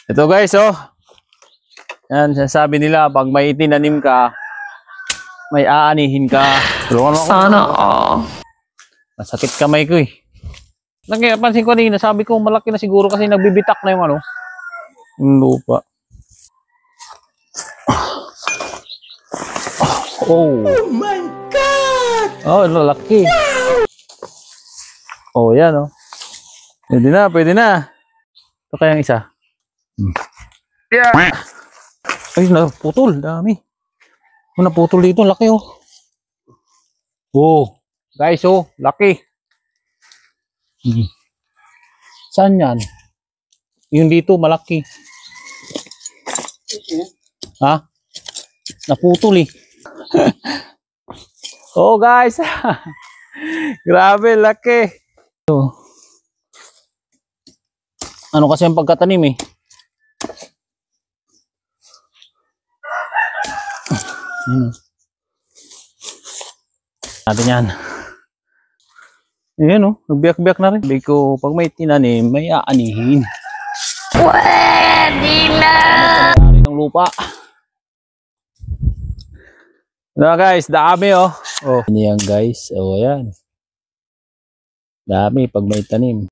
Ito guys, oh. Yan, sinasabi nila, pag may itinanim ka, may aanihin ka. Sana all. Masakit kamay ko eh. Napansin ko kanina, sabi ko malaki na siguro kasi nagbibitak na yung ano, yung lupa. Oh my God! Oh, lalaki. Oh, yan oh. Pwede na, pwede na. Ito kayang isa. Yeah. Ay, naputol. Dami. Naputol dito. Laki oh. Oh. Guys oh. Laki. Saan yan? Yung dito malaki. Ha? Naputol eh. Oh guys. Grabe. Laki. Oh. Ano kasi ang pagkatanim eh. Natin yan. Ayan o, nagbiyak-biyak na rin. Sabi ko, pag may tinanim, may aanihin. Pwede na! Ng lupa. Diba guys, dami oh. Oh, yan guys. Oh, yan. Dami pag may tanim.